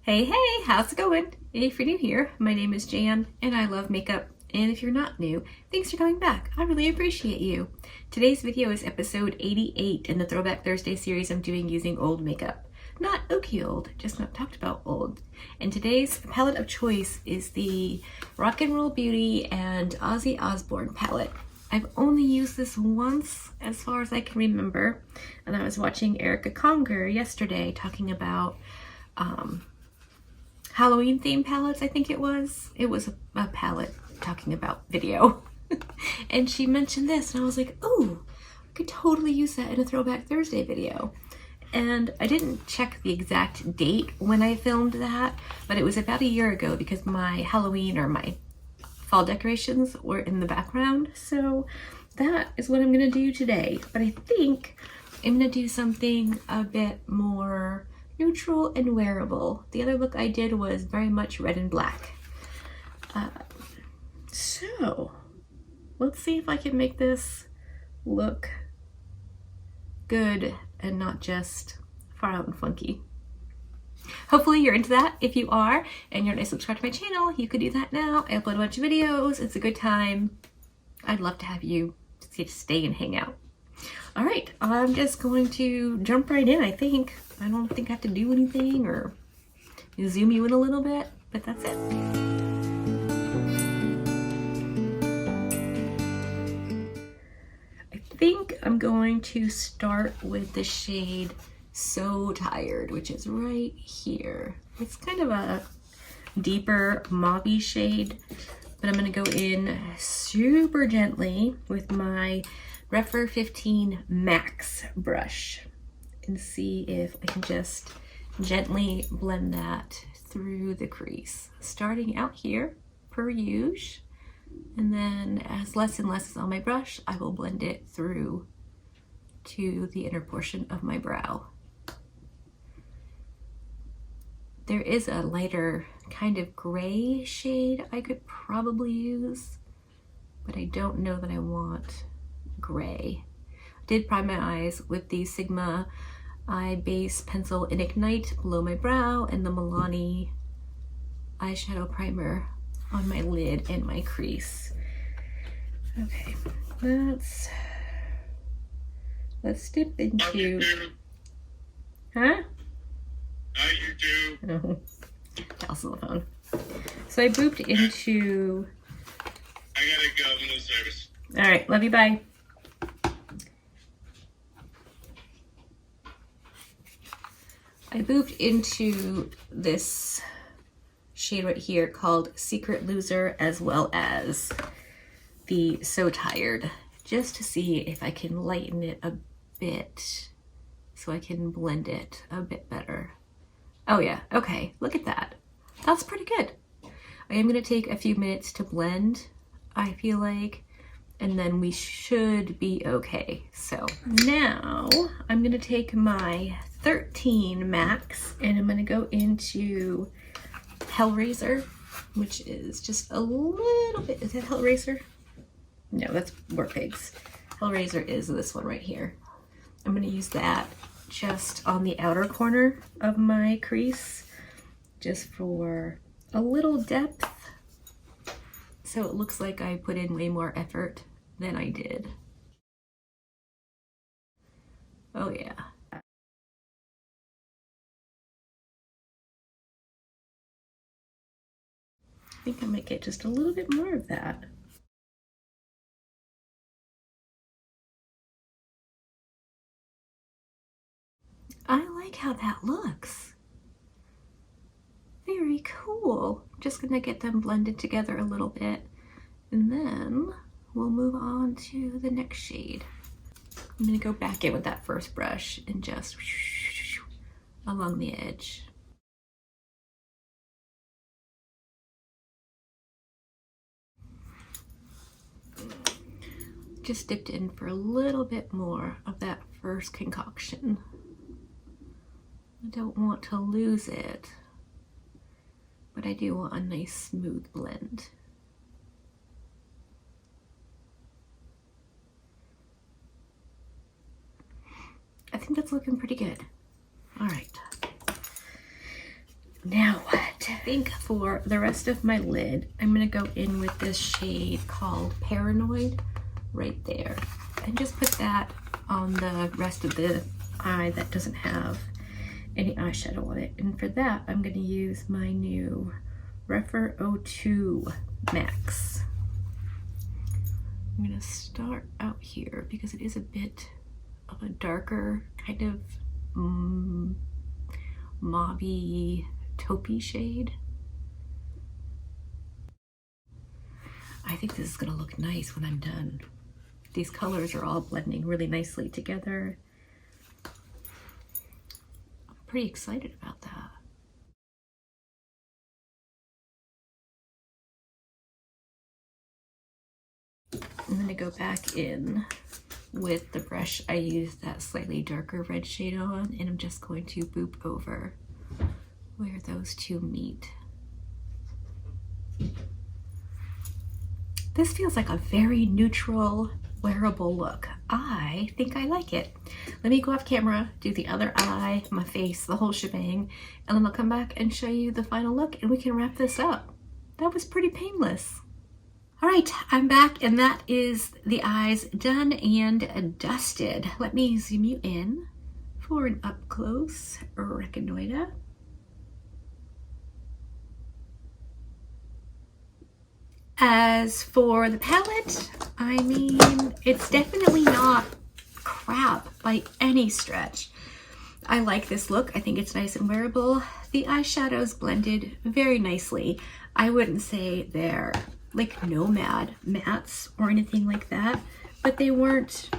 Hey, how's it going? If you're new here, my name is Jan and I love makeup. And if you're not new, thanks for coming back. I really appreciate you. Today's video is episode 88 in the Throwback Thursday series I'm doing using old makeup. Not oaky old, just not talked about old. And today's palette of choice is the Rock and Roll Beauty and Ozzy Osbourne palette. I've only used this once as far as I can remember. And I was watching Erica Conger yesterday talking about Halloween themed palettes, I think it was. It was a palette talking about video. And she mentioned this and I was like, oh, I could totally use that in a Throwback Thursday video. And I didn't check the exact date when I filmed that, but it was about a year ago because my Halloween or my fall decorations were in the background. So that is what I'm gonna do today. But I think I'm gonna do something a bit more neutral and wearable. The other look I did was very much red and black. So let's see if I can make this look good and not just far out and funky. Hopefully you're into that. If you are and you're not subscribed to my channel, you could do that now. I upload a bunch of videos. It's a good time. I'd love to have you stay and hang out. All right, I'm just going to jump right in, I think. I don't think I have to do anything or zoom you in a little bit, but that's it. I think I'm going to start with the shade So Tired, which is right here. It's kind of a deeper mauvey shade, but I'm going to go in super gently with my Refer 15 Max brush and see if I can just gently blend that through the crease. Starting out here, per usual, and then as less and less is on my brush, I will blend it through to the inner portion of my brow. There is a lighter kind of gray shade I could probably use, but I don't know that I want gray. I did prime my eyes with the Sigma Eye Base Pencil in Ignite below my brow and the Milani eyeshadow primer on my lid and my crease. Okay, let's dip into... Huh? How you do? Oh, Cal's on the phone. So I booped into... I gotta go, I'm in service. All right, love you, bye. I booped into this shade right here called Secret Loser, as well as the So Tired, just to see if I can lighten it a bit so I can blend it a bit better. Oh yeah, okay, look at that. That's pretty good. I am gonna take a few minutes to blend, I feel like, and then we should be okay. So now I'm gonna take my 13 Max and I'm gonna go into Hellraiser, which is just a little bit, is that Hellraiser? No, that's War Pigs. Hellraiser is this one right here. I'm gonna use that just on the outer corner of my crease, just for a little depth. So it looks like I put in way more effort than I did. Oh yeah. I think I might get just a little bit more of that. I like how that looks. Very cool. Just gonna get them blended together a little bit and then we'll move on to the next shade. I'm gonna go back in with that first brush and just along the edge. Just dipped in for a little bit more of that first concoction. I don't want to lose it, but I do want a nice smooth blend. I think that's looking pretty good. All right. Now what? I think for the rest of my lid, I'm gonna go in with this shade called Paranoid right there. And just put that on the rest of the eye that doesn't have any eyeshadow on it. And for that, I'm gonna use my new Refer 02 Max. I'm gonna start out here because it is a bit of a darker kind of mauvey taupey shade. I think this is gonna look nice when I'm done. These colors are all blending really nicely together. I'm pretty excited about that. I'm gonna go back in with the brush I used that slightly darker red shade on, and I'm just going to boop over where those two meet. This feels like a very neutral, wearable look. I think I like it. Let me go off camera, do the other eye, my face, the whole shebang, and then I'll come back and show you the final look and we can wrap this up. That was pretty painless. All right, I'm back and that is the eyes done and dusted. Let me zoom you in for an up close reconnoiter. As for the palette, I mean, it's definitely not crap by any stretch. I like this look. I think it's nice and wearable. The eyeshadows blended very nicely. I wouldn't say they're like nomad mattes or anything like that, but they weren't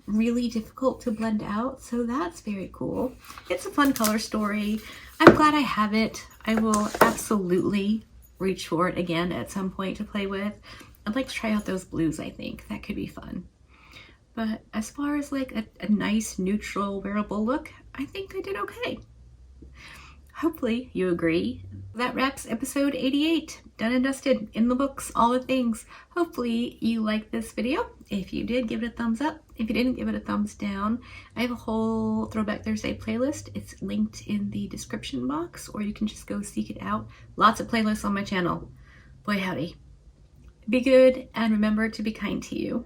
really difficult to blend out, so that's very cool. It's a fun color story. I'm glad I have it. I will absolutely reach for it again at some point to play with. I'd like to try out those blues. I think that could be fun. But as far as like a nice neutral wearable look, I think I did okay. Hopefully you agree. That wraps episode 88. Done and dusted, in the books, all the things. Hopefully you liked this video. If you did, give it a thumbs up. If you didn't, give it a thumbs down. I have a whole Throwback Thursday playlist. It's linked in the description box, or you can just go seek it out. Lots of playlists on my channel. Boy howdy. Be good and remember to be kind to you.